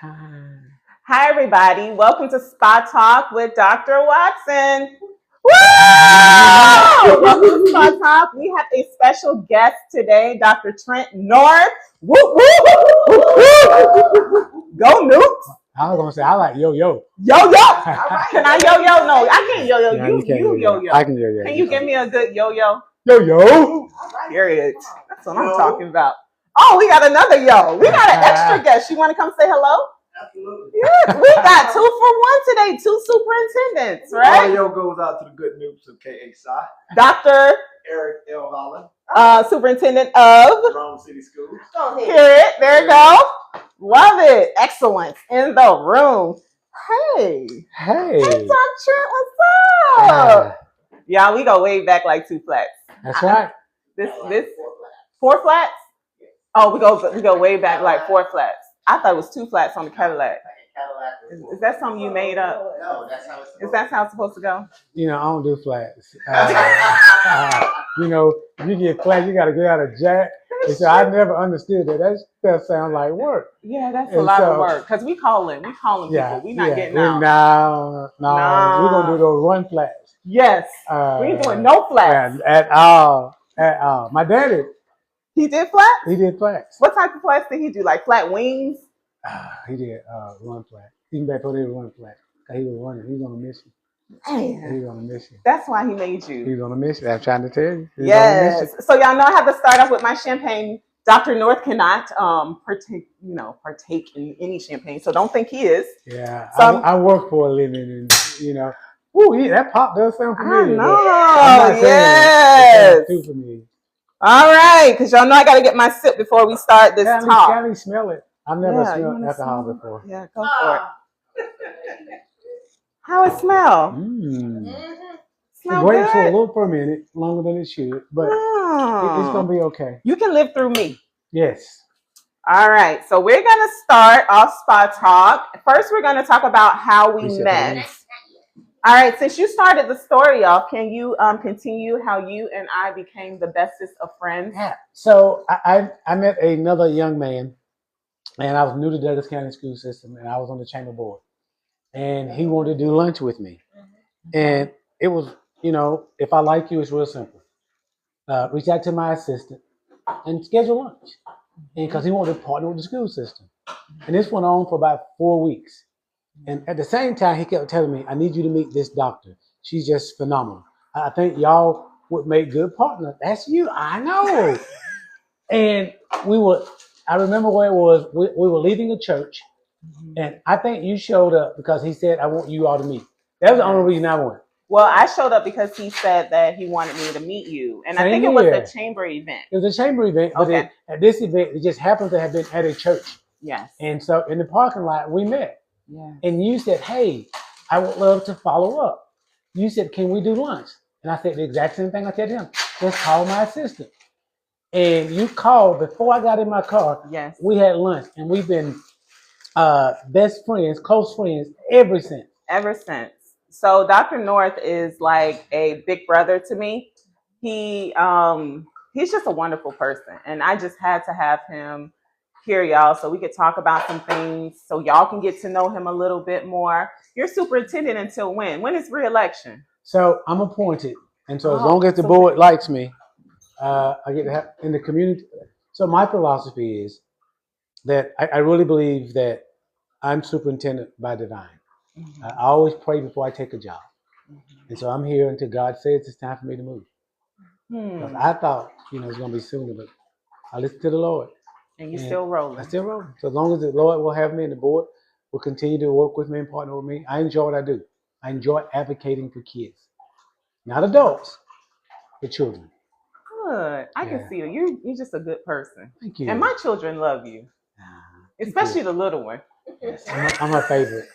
Time. Hi, everybody. Welcome to Spa Talk with Dr. Watson. Woo! Welcome to Spa Talk. We have a special guest today, Dr. Trent North. Woo, woo, woo, woo. Go Nukes. I was gonna say I like yo-yo. Yo-yo. Can I yo-yo? No, I can't yo-yo. Yeah, you can't yo-yo. I can yo-yo. Can you give me a good yo-yo? Yo-yo? Period. That's what I'm talking about. Oh, we got another yo. We got an extra guest. You want to come say hello? Absolutely. Yes, we got 2 for 1 today. 2 superintendents, right? All yo goes out to the good noobs of KXI. Dr. Eric L. Holland, Superintendent of Rome City Schools. Period. There you go. Love it. Excellence in the room. Hey. Hey. Hey, Doc Trent, what's up? Yeah, we go way back like 2 flats. That's right. This 4 flats? Oh, we go way back like 4 flats. I thought it was 2 flats on the Cadillac. Is that something you made up? No, that's how it's supposed to go? You know, I don't do flats. You know, if you get flat, you got to get out of jack. And so I never understood that. That stuff sounds like work. Yeah, that's a lot of work. Because we calling people. We're not getting out. No. We're going to do those run flats. Yes. We ain't doing no flats. At all. My daddy. He did flats? He did flats. What type of flats did he do? Like flat wings? He did run flat. Even back when they were run flat. He was running. He's going to miss you. Man. He's going to miss you. That's why he made you. He's going to miss you. I'm trying to tell you. Yes. So y'all know I have to start off with my champagne. Dr. North cannot partake in any champagne. So don't think he is. Yeah. So I work for a living and, you know. Ooh, yeah, that pop does sound familiar. I know. Yes. Too familiar. All right, because y'all know I got to get my sip before we start this talk. Can you smell it? I've never smelled alcohol before. Yeah, go for it. How it smell? Smell great for a minute, longer than it should, but it's going to be okay. You can live through me. Yes. All right, so we're going to start off Spa Talk. First, we're going to talk about how we met. All right, since you started the story off, can you continue how you and I became the bestest of friends? Yeah. So I met another young man, and I was new to Douglas County school system, and I was on the chamber board. And he wanted to do lunch with me. And it was, you know, if I like you, it's real simple. Reach out to my assistant and schedule lunch. And because he wanted to partner with the school system. And this went on for about 4 weeks. And at the same time, he kept telling me, I need you to meet this doctor. She's just phenomenal. I think y'all would make good partners. That's you. I know. And I remember where it was. We were leaving a church. And I think you showed up because he said, I want you all to meet. That was the only reason I went. Well, I showed up because he said that he wanted me to meet you. And I think it was a chamber event. It was a chamber event. But at this event, it just happened to have been at a church. Yes. And so in the parking lot, we met. Yeah. And you said, hey, I would love to follow up. You said, can we do lunch? And I said the exact same thing I said to him. Just call my assistant. And you called before I got in my car. Yes. We had lunch. And we've been best friends, close friends ever since. Ever since. So Dr. North is like a big brother to me. He's just a wonderful person. And I just had to have him here, y'all, so we could talk about some things so y'all can get to know him a little bit more. You're superintendent until when? When is re-election? So I'm appointed. And so as long as the board likes me, I get to have in the community. So my philosophy is that I really believe that I'm superintendent by design. I always pray before I take a job. And so I'm here until God says it's time for me to move. Because I thought, you know, it's going to be sooner, but I listen to the Lord. And you're still rolling. I'm still rolling. So as long as the Lord will have me and the board will continue to work with me and partner with me, I enjoy what I do. I enjoy advocating for kids. Not adults, but children. Good. I can see you. You're just a good person. Thank you. And my children love you. Especially the little one. Yes, I'm her favorite.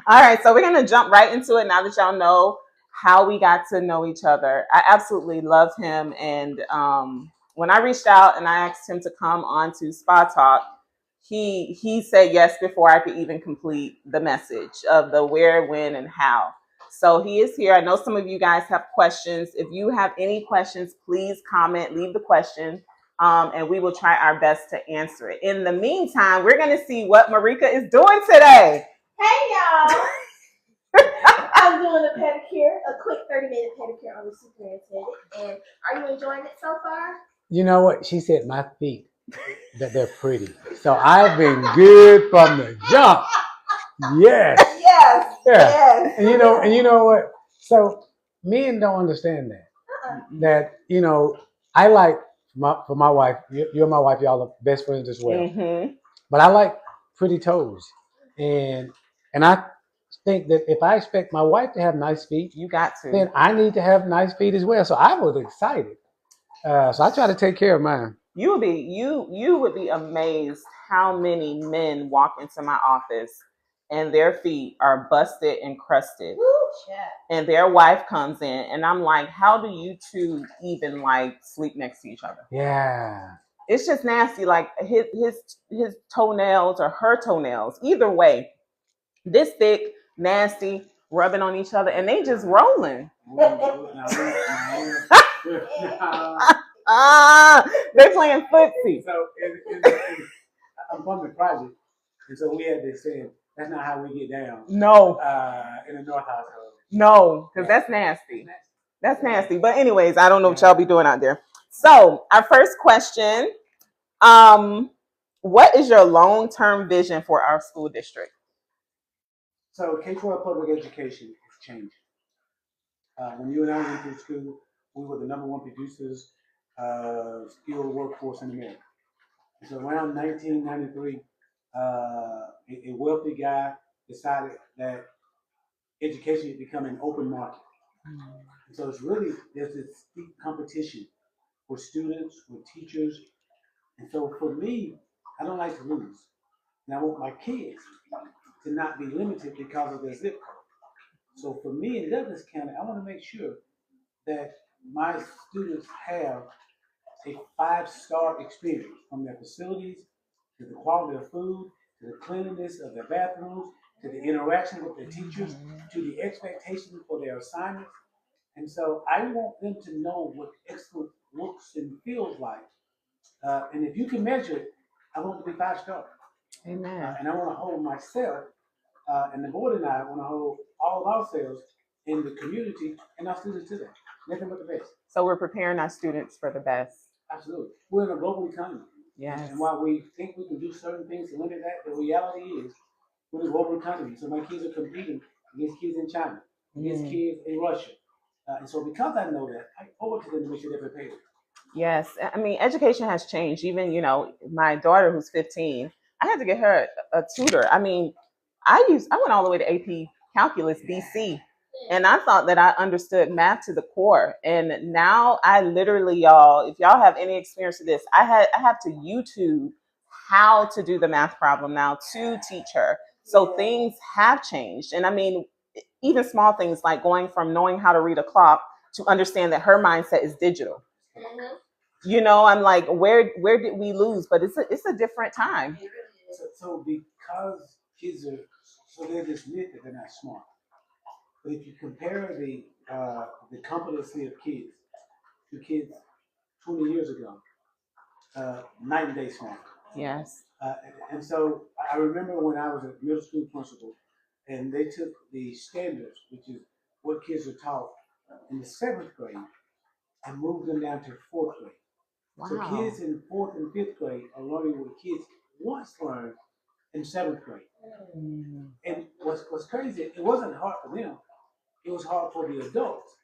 All right, so we're going to jump right into it now that y'all know how we got to know each other. I absolutely love him. And when I reached out and I asked him to come on to Spa Talk, he said yes before I could even complete the message of the where, when, and how. So he is here. I know some of you guys have questions. If you have any questions, please comment, leave the question. and we will try our best to answer it. In the meantime, we're going to see what Marika is doing today. Hey, y'all. I'm doing a pedicure, a quick 30-minute pedicure on the superintendent. And are you enjoying it so far? You know what? She said my feet, that they're pretty. So I've been good from the jump. Yes. Yes. Yeah. Yes. And you know what? So men don't understand that. That, I like for my wife, you're my wife, y'all are best friends as well. Mm-hmm. But I like pretty toes. And I think that if I expect my wife to have nice feet, You got to. then I need to have nice feet as well. So I was excited. So I try to take care of mine. You would be amazed how many men walk into my office and their feet are busted and crusted. Woo, chat. And their wife comes in and I'm like, how do you two even like sleep next to each other? Yeah. It's just nasty. Like his toenails or her toenails, either way, this thick, nasty, rubbing on each other, and they just rolling. They're playing footsie. So I'm from the project, and so we had this saying, that's not how we get down. No. In the North household. No, because that's nasty. That's nasty. But anyways, I don't know what y'all be doing out there. So our first question, what is your long-term vision for our school district? So K-12 public education has changed. When you and I went through school, we were the number one producers of skilled workforce in America. And so around 1993, a wealthy guy decided that education had become an open market. And so there's this steep competition for students, for teachers. And so for me, I don't like to lose. And I want my kids to not be limited because of their zip code. So for me in Douglas County, I want to make sure that my students have a 5-star experience, from their facilities to the quality of food, to the cleanliness of their bathrooms, to the interaction with their teachers, to the expectations for their assignments. And so I want them to know what excellence looks and feels like. And if you can measure it, I want it to be 5-star. Amen. And I want to hold myself, and the board and I want to hold all of ourselves in the community and our students to that. Nothing but the best. So we're preparing our students for the best. Absolutely. We're in a global economy. Yes. And while we think we can do certain things to limit that, the reality is we're in a global economy. So my kids are competing against kids in China, against kids in Russia. And so because I know that, I owe it to them to make sure they're prepared. Yes. I mean, education has changed. Even, my daughter who's 15, I had to get her a tutor. I mean, I went all the way to AP Calculus BC. And I thought that I understood math to the core. And now I literally, y'all, if y'all have any experience with this, I have to YouTube how to do the math problem now to teach her. So things have changed. And I mean, even small things like going from knowing how to read a clock to understand that her mindset is digital. I'm like, where did we lose? But it's a different time. So because kids are, so there's this myth that they're not smart. But if you compare the competency of kids to kids 20 years ago, night and day smart. Yes. And so I remember when I was a middle school principal, and they took the standards, which is what kids are taught in the 7th grade, and moved them down to 4th grade. Wow. So kids in 4th and 5th grade are learning what kids once learned in 7th grade. And what's crazy, it wasn't hard for them. It was hard for the adults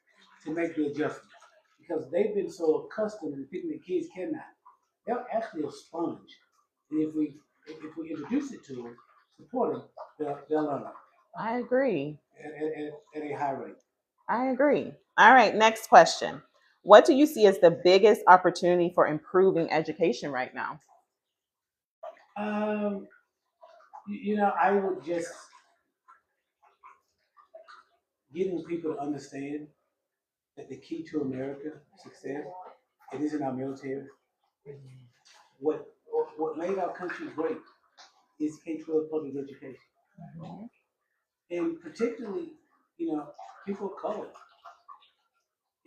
to make the adjustment because they've been so accustomed to thinking that kids cannot. They're actually a sponge. And if we introduce it to them, support them, they'll learn it. I agree. At a high rate. I agree. All right, next question. What do you see as the biggest opportunity for improving education right now? I would just getting people to understand that the key to America's success, it is in our military. What made our country great is K-12 public education. And particularly, people of color.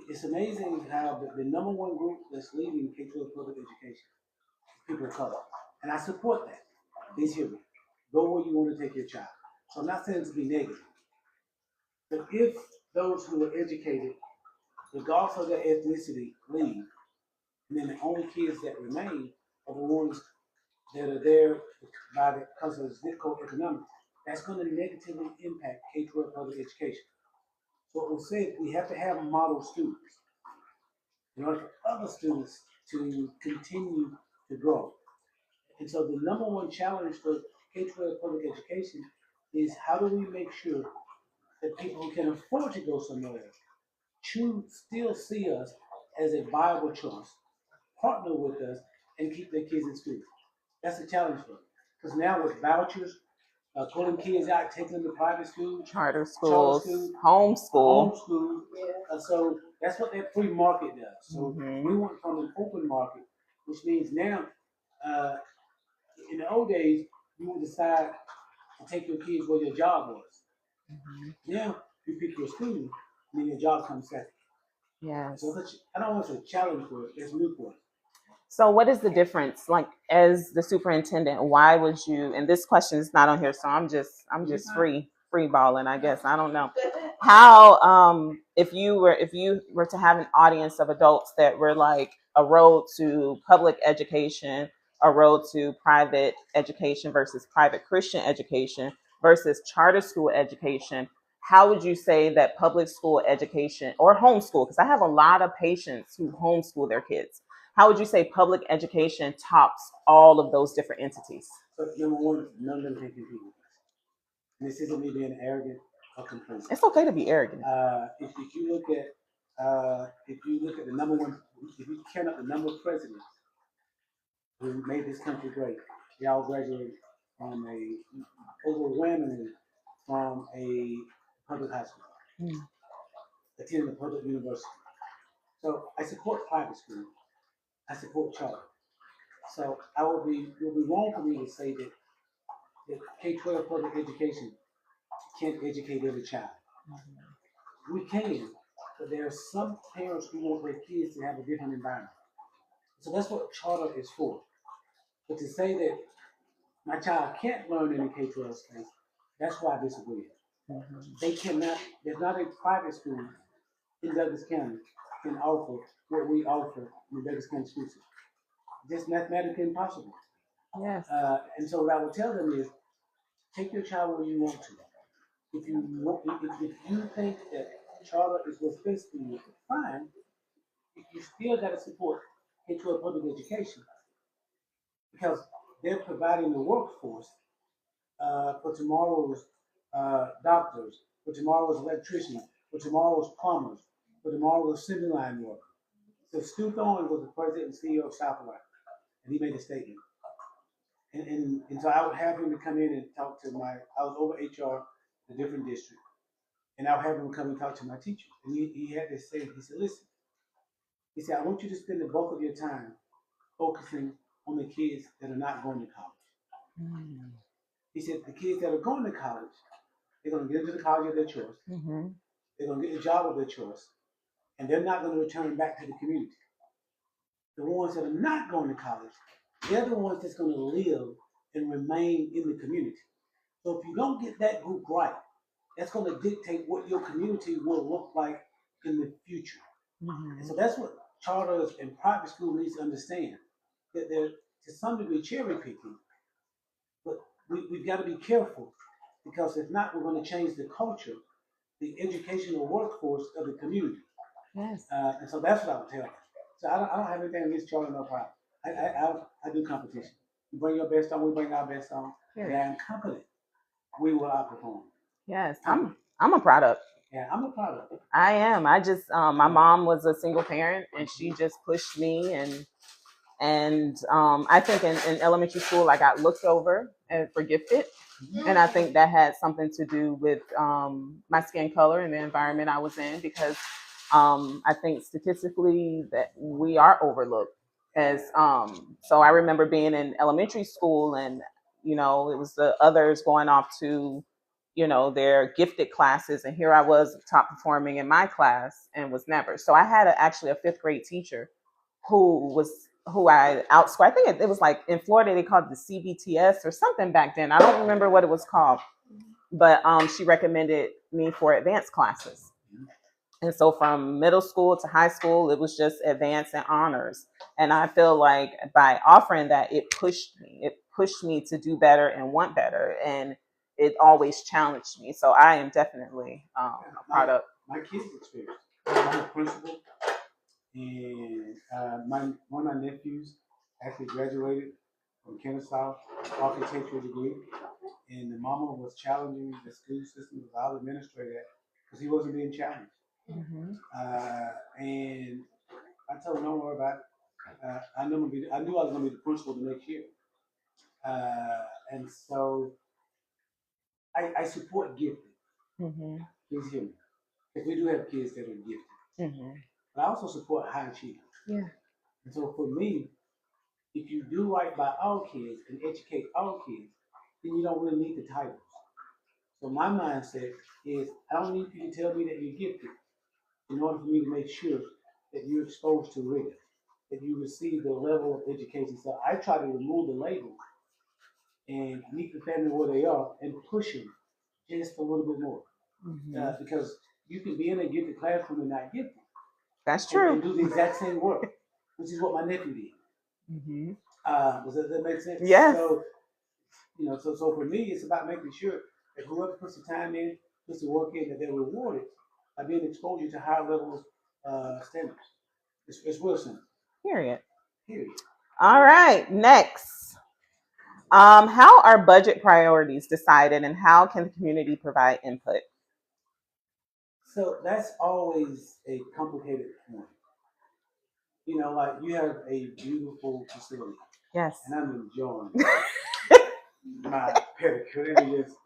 It's amazing how the number one group that's leaving K-12 public education is people of color. And I support that. Please hear me. Go where you want to take your child. So I'm not saying to be negative. But if those who are educated, regardless of their ethnicity, leave, and then the only kids that remain are the ones that are there because of zip code economics, that's going to negatively impact K-12 public education. So what we said, we have to have model students in order for other students to continue to grow. And so the number one challenge for K-12 public education is how do we make sure that people who can afford to go somewhere else still see us as a viable choice, partner with us, and keep their kids in school. That's a challenge for them. Because now with vouchers, pulling kids out, taking them to private schools, Charter schools, homeschool. homeschool. So that's what that free market does. So we went from an open market, which means now, in the old days, you would decide to take your kids where your job was. Now you pick your school, and then your job comes second. Yes. So I don't want to say challenge for it. It's new for it. So what is the difference? Like, as the superintendent, why would you, and this question is not on here, so I'm just free balling, I guess. I don't know. How if you were to have an audience of adults that were like a road to public education, a road to private education versus private Christian education versus charter school education, how would you say that public school education or homeschool, because I have a lot of patients who homeschool their kids, how would you say public education tops all of those different entities? So number one, none of them can compete with us. And this isn't me being arrogant or complacent. It's okay to be arrogant. If you look at the number one, if you count up the number of presidents who made this country great, they all graduated from overwhelmingly from a public high school, attending a public university. So I support private school. I support charter. So it would be wrong for me to say that K-12 public education can't educate every child. We can, but there are some parents who want their kids to have a different environment. So that's what charter is for. But to say that my child can't learn in the K-12 space, that's why I disagree. They cannot, there's not a private school in Douglas County can offer what we offer in the Douglas County school system. Just mathematically impossible. Yes. And so what I would tell them is, take your child where you want to. If you think that charter is what's best for you, fine. You still got to support K-12 public education because they're providing the workforce for tomorrow's doctors, for tomorrow's electricians, for tomorrow's plumbers, for tomorrow's assembly line workers. So Stu Thorne was the president and CEO of Southwest, and he made a statement. And so I would have him to come in and talk to I was over HR in a different district, and I would have him come and talk to my teachers. And he had this saying, he said, listen, he said, I want you to spend the bulk of your time focusing on the kids that are not going to college. He said, the kids that are going to college, they're going to get into the college of their choice. They're going to get the job of their choice, and they're not going to return back to the community. The ones that are not going to college, they're the ones that's going to live and remain in the community. So if you don't get that group right, that's going to dictate what your community will look like in the future. And so that's what charters and private school needs to understand, that they're to some degree cherry picking, but we've got to be careful because if not, we're going to change the culture, the educational workforce of the community. Yes. And so that's what I would tell them. So I don't have anything against charter, no problem. I do competition. You bring your best on, we bring our best on, and I'm confident we will outperform. Yes, I'm a product. Yeah, I'm a product. I am. I just my mom was a single parent, and she just pushed me, and I think in elementary school I got looked over for gifted, and I think that had something to do with my skin color and the environment I was in, because I think statistically that we are overlooked as so I remember being in elementary school, and it was the others going off to their gifted classes. And here I was top performing in my class and was never. So I had actually a fifth grade teacher who I outscored. I think it was like in Florida, they called it the CBTS or something back then. I don't remember what it was called, but she recommended me for advanced classes. And so from middle school to high school, it was just advanced and honors. And I feel like by offering that, it pushed me to do better and want better. And it always challenged me. So I am definitely a part of my kids' experience. I'm a principal, and one of my nephews actually graduated from Kennesaw, architectural degree, and the mama was challenging the school system with our administrator because he wasn't being challenged. Mm-hmm. And I told him, don't worry about it. I knew I was going to be the principal the next year. And so I support gifted. Mm-hmm. Please hear me. Because we do have kids that are gifted. Mm-hmm. But I also support high achievers. Yeah. And so for me, if you do right by all kids and educate all kids, then you don't really need the titles. So my mindset is I don't need you to tell me that you're gifted in order for me to make sure that you're exposed to rigor, that you receive the level of education. So I try to remove the label and meet the family where they are and push them just a little bit more. Mm-hmm. Because you can be in a gifted classroom and not gifted. That's true. And do the exact same work, which is what my nephew did. Mm-hmm. Does that make sense? Yes. So, so for me, it's about making sure that whoever puts the time in, puts the work in, that they're rewarded by being exposed to higher level standards. It's real simple. Period. Period. All right. Next. How are budget priorities decided, and how can the community provide input? So that's always a complicated point. Like you have a beautiful facility. Yes. And I'm enjoying my pedicure. And just,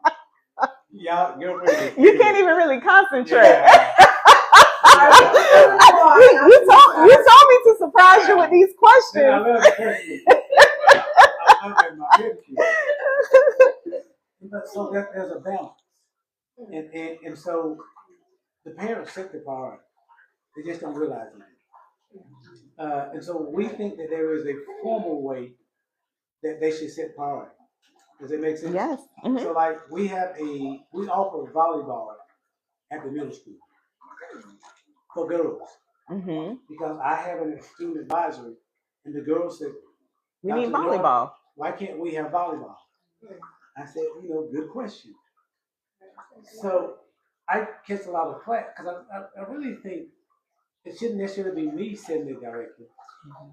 y'all, you can't even really concentrate. Yeah. you told me to surprise you with these questions. I love the question. I love my pedicure. But so there's a balance. And so the parents set the priority. They just don't realize it. And so we think that there is a formal way that they should set priority. Does that make sense? Yes. Mm-hmm. So like we offer volleyball at the middle school for girls. Mm-hmm. Because I have a student advisory and the girls said, we need volleyball. Why can't we have volleyball? I said, good question. So I catch a lot of flack because I really think it shouldn't necessarily be me setting the direction.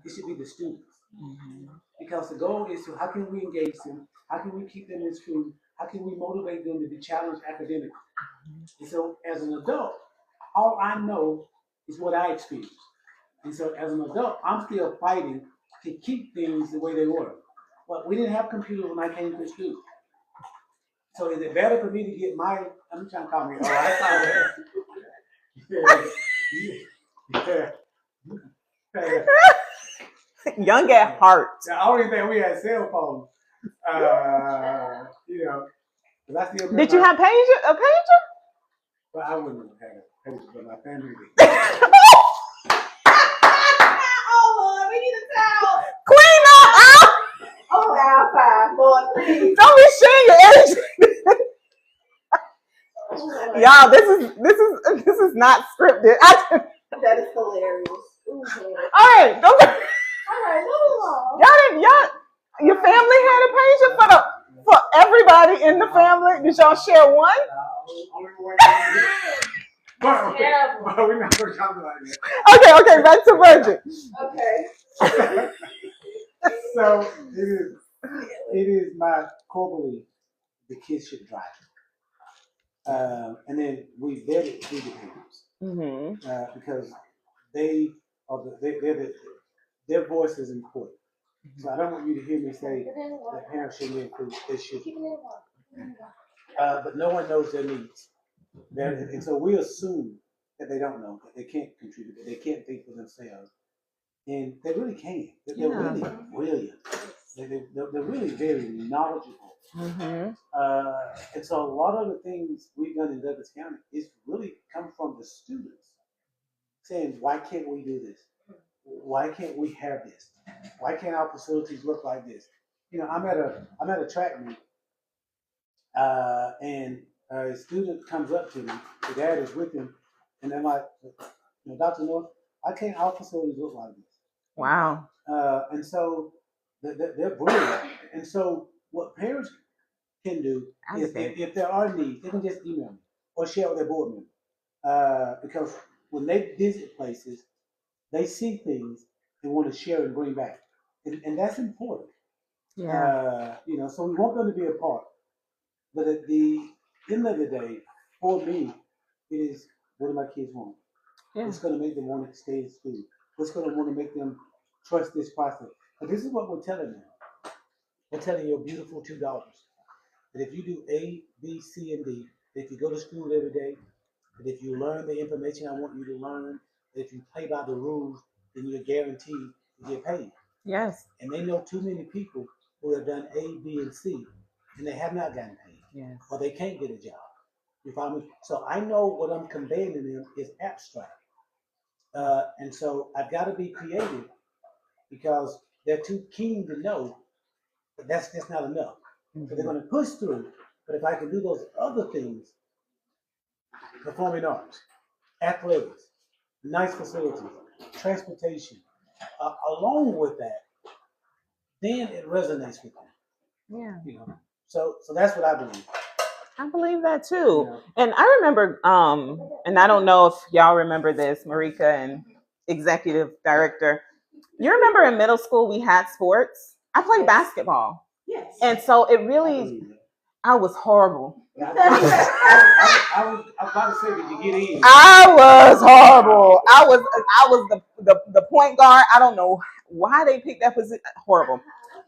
It should be the students. Mm-hmm. Because the goal is how can we engage them? How can we keep them in school? How can we motivate them to be challenged academically? Mm-hmm. And so as an adult, all I know is what I experienced. And so as an adult, I'm still fighting to keep things the way they were. But we didn't have computers when I came to school. So is it better for me to get I'm trying to call me, I saw that. Yeah. Young at heart. The only thing we had cell phones. I still did you have a pager? Well, I wouldn't have had a pager, but my family did. Oh Lord, we need a towel. Clean up! Oh, Alpha, Lord, please. Don't be sharing your energy. Y'all, this is not scripted. That is hilarious. Ooh, all right, don't go. All right, move along. Your family had a pager for everybody in the family. Did y'all share one? But we're not going to talk about it. Okay, back to budget. Okay. So it is my core belief the kids should drive. And then we vet it through the parents. Mm-hmm. Because their voice is important. So I don't want you to hear me say that parents shouldn't include. They should. But no one knows their needs. And so we assume that they don't know, that they can't contribute, that they can't think for themselves. And they really can. They're really brilliant. they're really very knowledgeable. Mm-hmm. And so a lot of the things we've done in Douglas County is really come from the students saying, why can't we do this? Why can't we have this? Why can't our facilities look like this? You know, I'm at a track meet, and a student comes up to me, the dad is with him, and they're like, Dr. North, why can't our facilities look like this? Wow. And so they're brilliant. And so what parents can do is if there are needs, they can just email me or share with their board member. Because when they visit places, they see things they want to share and bring back. And that's important. Yeah. So we want them to be a part. But at the end of the day, for me, it is what do my kids want? Yeah. What's going to make them want to stay in school? What's going to want to make them trust this process? But this is what we're telling them. We're telling your beautiful two daughters that if you do A, B, C, and D, that if you go to school every day, that if you learn the information I want you to learn, that if you play by the rules, then you're guaranteed to get paid. Yes. And they know too many people who have done A, B, and C, and they have not gotten paid. Yes. Or they can't get a job. You follow me? So I know what I'm conveying to them is abstract. And so I've got to be creative because they're too keen to know that that's just not enough. So they're going to push through. But if I can do those other things, performing arts, athletics, nice facilities, transportation, along with that, then it resonates with them. Yeah. So that's what I believe. I believe that too. And I remember, and I don't know if y'all remember this, Marika and executive director. You remember in middle school we had sports? I played basketball. Yes. And so it really, I was horrible. I was about to say, did you get in? I was horrible. I was the point guard. I don't know why they picked that position. Horrible.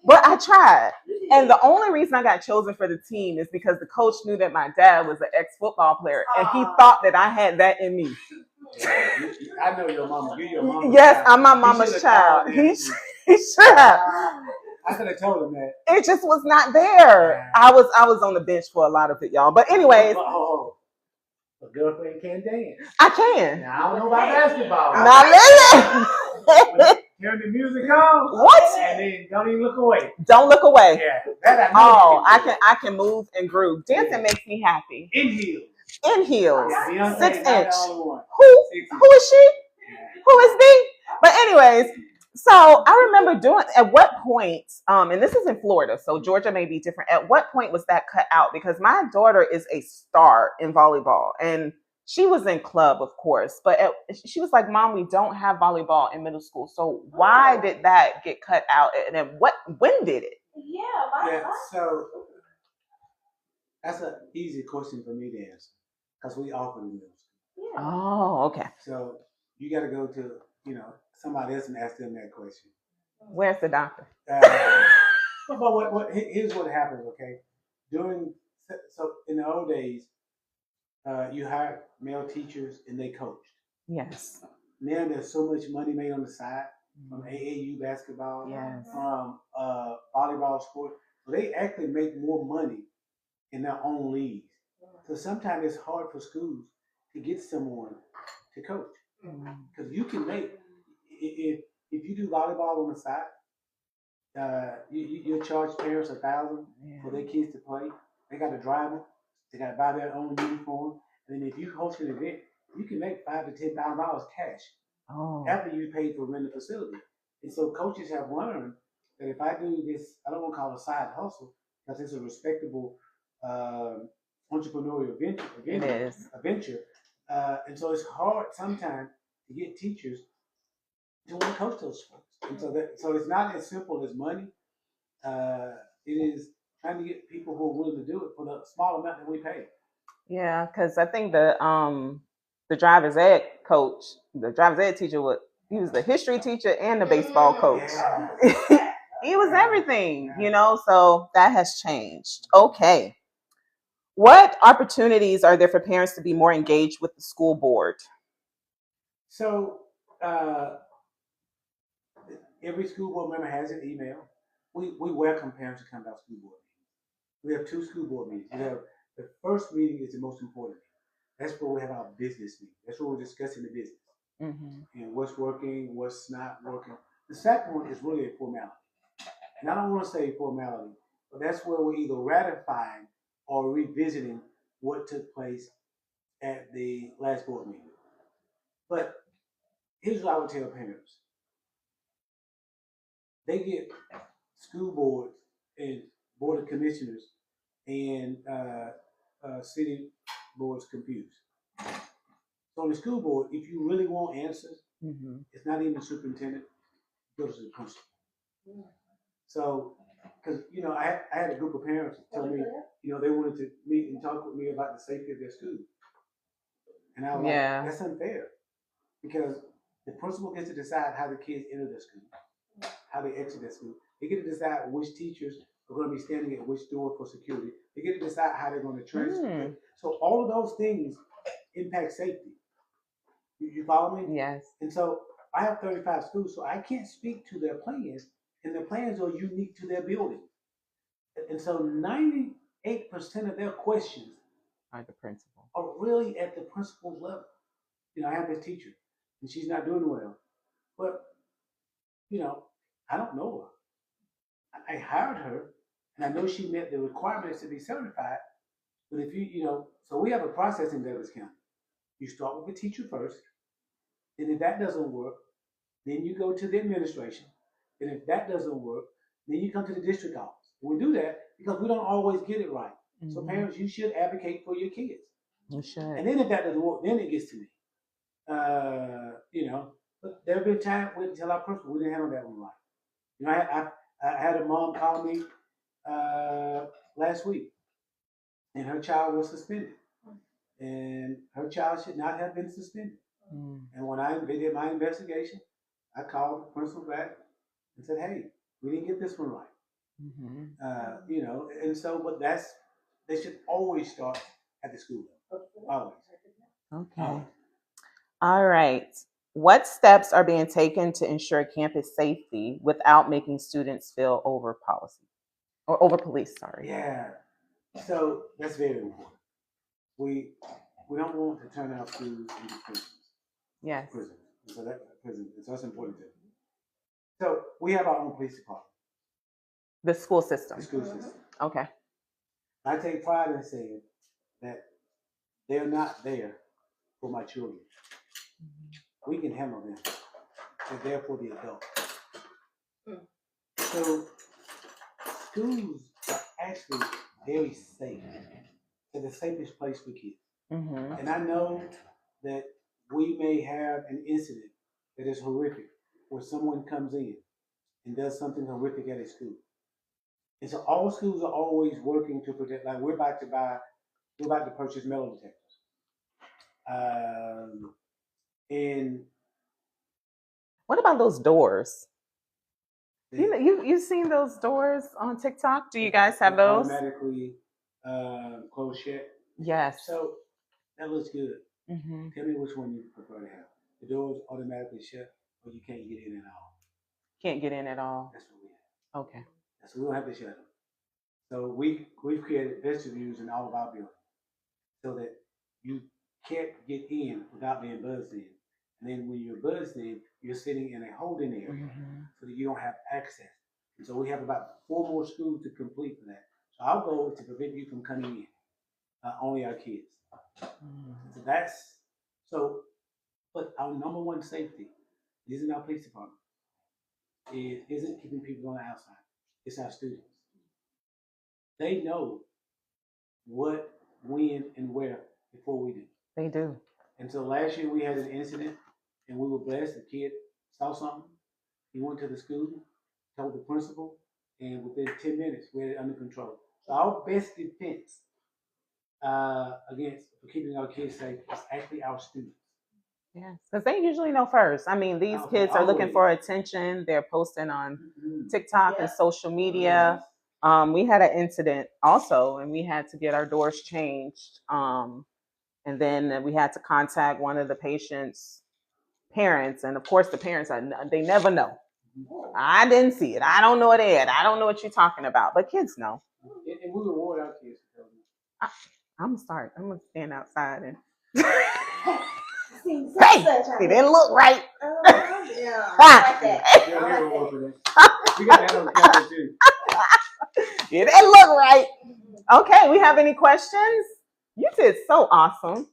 But I tried. And the only reason I got chosen for the team is because the coach knew that my dad was an ex-football player. And he thought that I had that in me. I know your mama. You're your mama. Yes, I'm my mama's child. He should have. I could have told him that. It just was not there. I was on the bench for a lot of it, y'all. But anyways. A girlfriend can't dance. I can. Now, I don't know about basketball. Now listen. Hearing the music on. What? And then don't even look away. Don't look away. Yeah. That I can move and groove. Dancing makes me happy. In heels. In heels. Yeah, 6 inch. Who is she? Yeah. Who is me? But anyways, so I remember doing, at what point, and this is in Florida, so Georgia may be different. At what point was that cut out? Because my daughter is a star in volleyball, and she was in club, of course, but she was like, Mom, we don't have volleyball in middle school. So why did that get cut out? And then when did it? Yeah, so that's an easy question for me to answer because we offer in middle school. Yeah. Oh, okay. So you got to go to, somebody else and ask them that question. Where's the doctor? But here's what happens, okay? So in the old days, you hired male teachers and they coached. Yes. Now there's so much money made on the side from AAU basketball, from volleyball sport. So they actually make more money in their own leagues. So sometimes it's hard for schools to get someone to coach. Because you can make, if you do volleyball on the side, you charge parents $1,000 for their kids to play. They got to drive them. They got to buy their own uniform. And then if you host an event, you can make $5,000 to $10,000 cash after you pay for rent the facility. And so coaches have learned that if I do this, I don't want to call it a side hustle because it's a respectable entrepreneurial venture. And so it's hard sometimes to get teachers to want to coach those sports. And so it's not as simple as money. It is trying to get people who are willing to do it for the small amount that we pay. Yeah, because I think the driver's ed coach, the driver's ed teacher, he was the history teacher and the baseball coach. Yeah. He was everything, so that has changed. Okay. What opportunities are there for parents to be more engaged with the school board? So every school board member has an email. we welcome parents to come to our school board meetings. We have 2 school board meetings. We have the first meeting is the most important. That's where we have our business meeting. That's where we're discussing the business and what's working, what's not working. The second one is really a formality. And I don't want to say formality, but that's where we're either ratifying or revisiting what took place at the last board meeting. But here's what I would tell parents. They get school boards and board of commissioners and city boards confused. So on the school board, if you really want answers, it's not even the superintendent, it goes to the principal. So, because, I had a group of parents tell me, they wanted to meet and talk with me about the safety of their school. And I was like, that's unfair. Because the principal gets to decide how the kids enter their school, how they exit their school. They get to decide which teachers are going to be standing at which door for security. They get to decide how they're going to transfer. So all of those things impact safety. You follow me? Yes. And so I have 35 schools, so I can't speak to their plans, and their plans are unique to their building. And so 98% of their questions are the principal. Are really at the principal's level. I have this teacher, and she's not doing well. But, I don't know her. I hired her, and I know she met the requirements to be certified. But if so we have a process in Douglas County. You start with the teacher first, and if that doesn't work, then you go to the administration. And if that doesn't work, then you come to the district office. And we do that because we don't always get it right. So parents, you should advocate for your kids. You should. And then if that doesn't work, then it gets to me. But there have been times we tell our principal we didn't handle that one right. I had a mom call me last week, and her child was suspended, and her child should not have been suspended. And when they did my investigation, I called the principal back and said, "Hey, we didn't get this one right." And so, but they should always start at the school level. Always. Okay. Always. All right. What steps are being taken to ensure campus safety without making students feel over policed? Sorry. Yeah. So that's very important. We don't want to turn our schools into prisons. Yes. Prisons. So that's important too. So we have our own police department. The school system. The school system. Okay. I take pride in saying that they're not there for my children. We can handle them. They're there for the adults. So schools are actually very safe. They're the safest place for kids. And I know that we may have an incident that is horrific where someone comes in and does something horrific at a school. And so all schools are always working to protect, like we're about to purchase metal detectors. And what about those doors? You've seen those doors on TikTok? Do you guys have those? Automatically close shut. Yes. So that looks good. Tell me which one you prefer to have. The doors automatically shut, or you can't get in at all. Can't get in at all. That's what we have. Okay. So we don't have to shut them. So we've created vestibules in all of our buildings so that you can't get in without being buzzed in. And then when you're buzzed in, you're sitting in a holding area so that you don't have access. And so we have about 4 more schools to complete for that. So our goal is to prevent you from coming in, only our kids. But our number one safety isn't our police department. It isn't keeping people on the outside. It's our students. They know what, when, and where before we do. They do. And so last year we had an incident, and we were blessed. The kid saw something. He went to the school, told the principal, and within 10 minutes we had it under control. So our best defense against keeping our kids safe is actually our students. Yes, because they usually know first. I mean, these kids are looking for attention. They're posting on TikTok and social media. We had an incident also, and we had to get our doors changed. And then we had to contact one of the patient's parents. And of course, the parents, they never know. I didn't see it. I don't know it, Ed. I don't know what you're talking about, but kids know. And we reward our kids. I'm gonna start. I'm gonna stand outside and. See, Hey, sunshine. it didn't look right. Yeah, I like that. Yeah, I we like reward that. for that. We got that on camera too. It didn't look right. Okay, we have any questions? You did so awesome.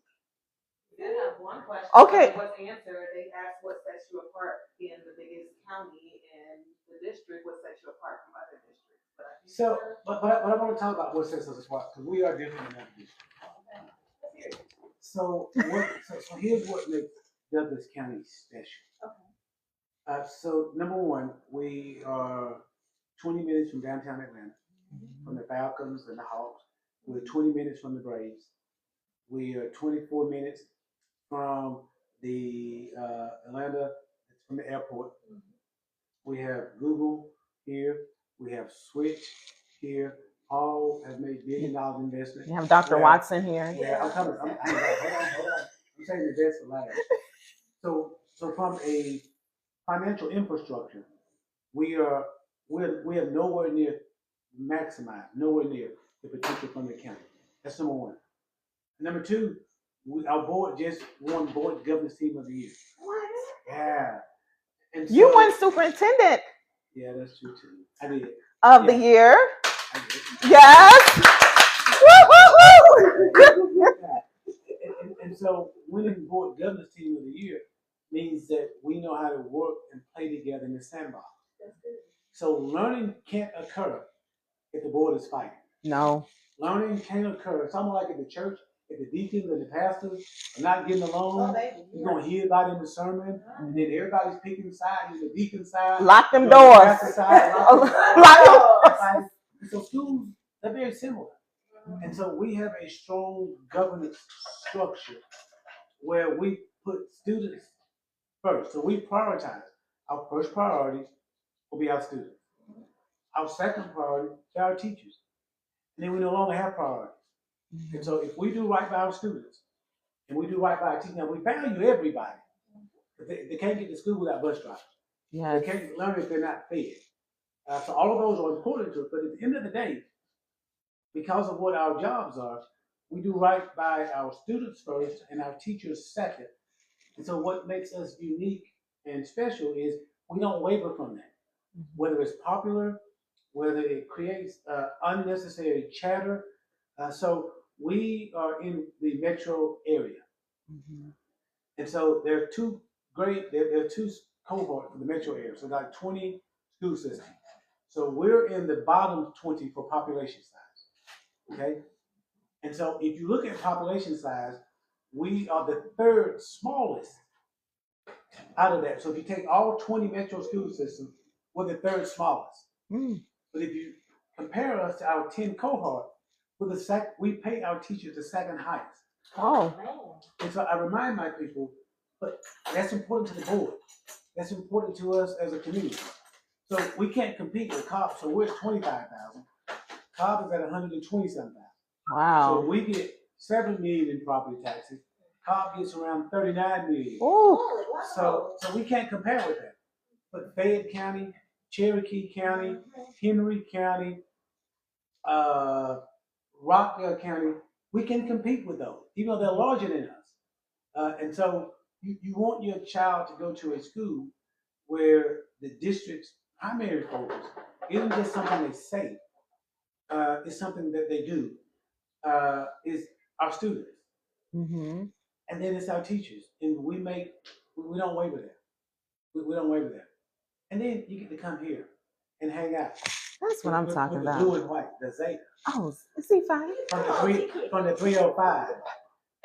I have one question. Okay. It was answered. They asked what sets you apart being the biggest county and the district, what sets you apart from other districts. But I think So, but I want to talk about what sets us apart because we are different in that district. So here's what makes Douglas County special. So number one, we are 20 minutes from downtown Atlanta, from the Falcons and the Hawks. We're 20 minutes from the Braves. We are 24 minutes from the Atlanta, from the airport. We have Google here. We have Switch here. All have made $1 billion investment. You have Dr. Watson here. Yeah, I'm coming. Hold on. I'm saying the best for last. So from a financial infrastructure, we have nowhere near maximized, nowhere near the potential from the county. That's number one. Number two, our board just won Board Governance Team of the Year. What? Yeah. And so, You won Superintendent Yeah, that's true too. I did. of the year. I did. Yes. Woo-hoo-hoo. And so winning Board Governance Team of the Year means that we know how to work and play together in the sandbox. So learning can't occur if the board is fighting. No. Learning can't occur. It's almost like in the church, if the deacons and the pastors are not getting along, you're going to hear about it in the sermon, and then everybody's picking sides, the deacon side. Lock them doors. So schools, they're very similar. And so we have a strong governance structure where we put students first. So we prioritize. Our first priority will be our students. Our second priority is our teachers. And then we no longer have priorities. And so if we do right by our students and we do right by our teachers, now we value everybody. But they can't get to school without bus drivers. Yes. They can't learn if they're not fed. So all of those are important to us. But at the end of the day, because of what our jobs are, we do right by our students first and our teachers second. And so what makes us unique and special is we don't waver from that. Whether it's popular, whether it creates unnecessary chatter. So we are in the metro area. And so there are two cohorts for the metro area. So like 20 school systems. So we're in the bottom 20 for population size. Okay? And so if you look at population size, we are the third smallest out of that. So if you take all 20 metro school systems, we're the third smallest. But if you compare us to our 10 cohort, we pay our teachers the second highest. Oh. And so I remind my people, but that's important to the board. That's important to us as a community. So we can't compete with Cobb. So we're at 25,000. Cobb is at 120,000. Wow. So we get 7 million in property taxes. Cobb gets around 39 million. Ooh. So we can't compare with that. But Fayette County, Cherokee County, Henry County, Rockdale County, we can compete with those, even though they're larger than us. And so you want your child to go to a school where the district's primary focus isn't just something they say, it's something that they do, is our students. And then it's our teachers. And we don't waver there. We don't waver there. And then you get to come here and hang out. That's what I'm talking with about. the blue and white, the Zeta. Oh, is he fine? From the 305.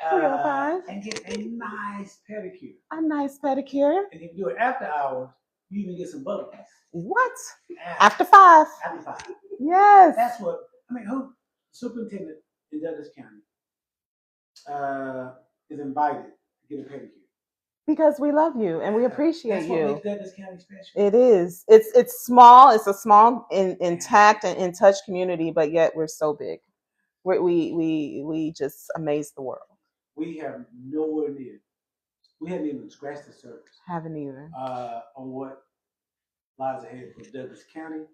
305. And get a nice pedicure. A nice pedicure. And if you do it after hours, you even get some bubbles. What? Yeah. After 5. After 5. Yes. That's what, superintendent in Douglas County is invited to get a pedicure. Because we love you and we appreciate That's you. what makes Douglas County special. It is. It's small. It's a small, intact, and in touch community, but yet we're so big. We just amaze the world. We have nowhere near. We haven't even scratched the surface. Haven't either. On what lies ahead for Douglas County,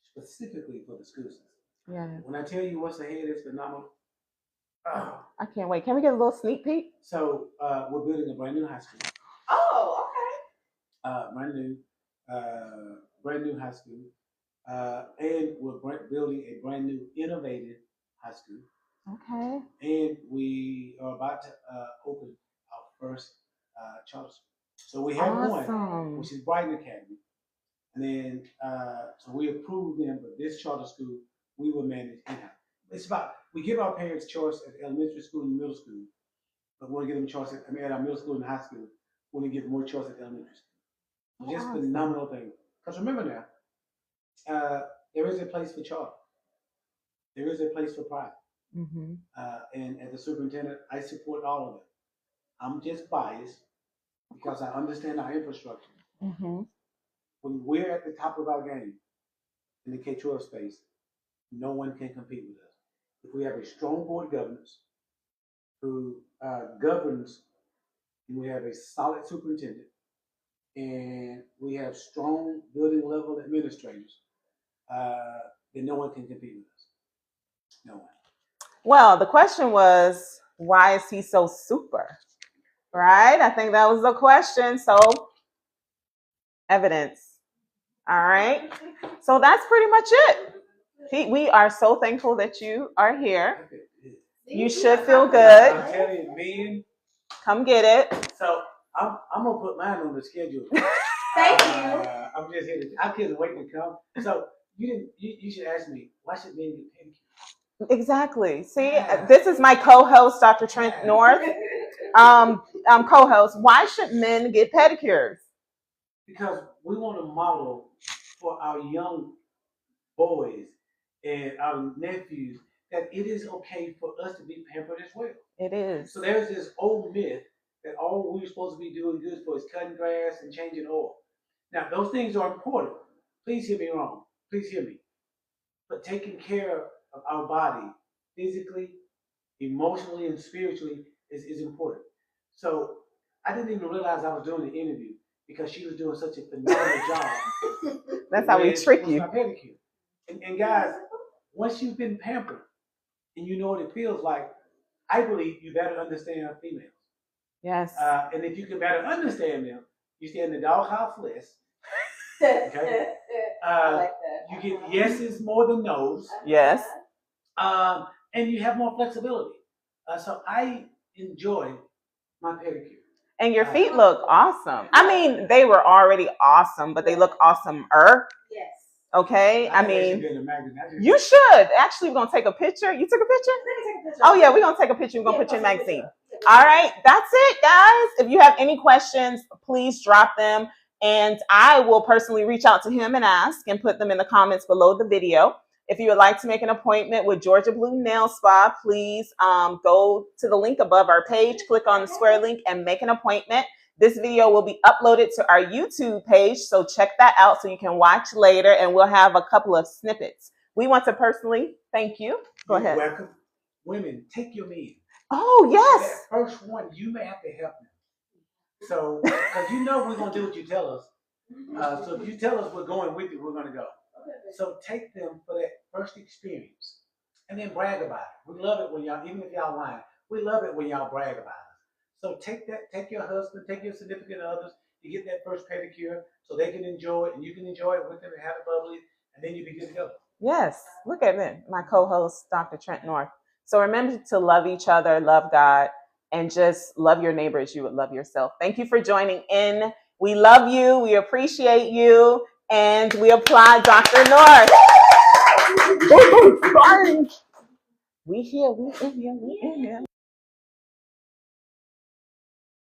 specifically for the school system. Yeah. When I tell you what's ahead, it's phenomenal. I can't wait. Can we get a little sneak peek? So we're building a brand new high school. Oh, Brand new high school. And we're building a brand new innovative high school. Okay. And we are about to open our first charter school. So we have one, which is Brighton Academy. And then, so we approve them, but this charter school, we will manage in-house. It's about, we give our parents choice at elementary school and middle school, but we want to give them choice at our middle school and high school. We want to give them more choice at elementary school. Just a phenomenal thing. Because remember now, there is a place for charter. There is a place for private. Mm-hmm. And as a superintendent, I support all of it. I'm just biased because I understand our infrastructure. Mm-hmm. When we're at the top of our game in the K-12 space, no one can compete with us. If we have a strong board governance who governs, and we have a solid superintendent, and we have strong building level administrators, then no one can compete with us. No one. Well, the question was, why is he so super? Right? I think that was the question. So, evidence. All right. So that's pretty much it. We are so thankful that you are here. You should feel good. I'm telling you, man. Come get it. So I'm gonna put mine on the schedule. Thank you. I'm just here. I couldn't wait to come. So you should ask me, why should men get pedicures? Exactly. See, this is my co-host, Dr. Trent North. Co-host, why should men get pedicures? Because we want to model for our young boys and our nephews that it is okay for us to be pampered as well. It is. So there's this old myth that all we're supposed to be doing good for is cutting grass and changing oil. Now, those things are important. Please hear me wrong. Please hear me. But taking care of our body physically, emotionally, and spiritually is important. So I didn't even realize I was doing the interview because she was doing such a phenomenal job. That's how we trick you. My pedicure. And guys, once you've been pampered and you know what it feels like, I believe you better understand females. Yes. And if you can better understand them, you stay in the doghouse list. Okay. I like that. You get yeses more than nos. Yes. And you have more flexibility. So I enjoy my pedicure. And your feet look awesome. I mean, they were already awesome, but they look awesomer. Yes. Okay. I think mean, should be in the magazine. you should. Actually, we're going to take a picture. You took a picture? Let me take a picture. Oh, yeah, we're going to take a picture. We're going to put you in the magazine. All right. That's it, guys. If you have any questions, please drop them. And I will personally reach out to him and ask and put them in the comments below the video. If you would like to make an appointment with Georgia Blue Nail Spa, please go to the link above our page, click on the square link and make an appointment. This video will be uploaded to our YouTube page, so check that out so you can watch later, and we'll have a couple of snippets. We want to personally thank you. Go You're ahead. welcome. Women, take your men. Oh, yes. That first one, you may have to help them. So, because you know we're going to do what you tell us. So if you tell us we're going with you, we're going to go. So take them for that first experience and then brag about it. We love it when y'all, even if y'all lying, we love it when y'all brag about it. So take your husband, take your significant others to get that first pedicure so they can enjoy it and you can enjoy it with them and have it bubbly, and then you be good to go. Yes. Look at me, my co-host, Dr. Trent North. So remember to love each other, love God, and just love your neighbor as you would love yourself. Thank you for joining in. We love you. We appreciate you. And we applaud Dr. North. We here, we in here, we in here.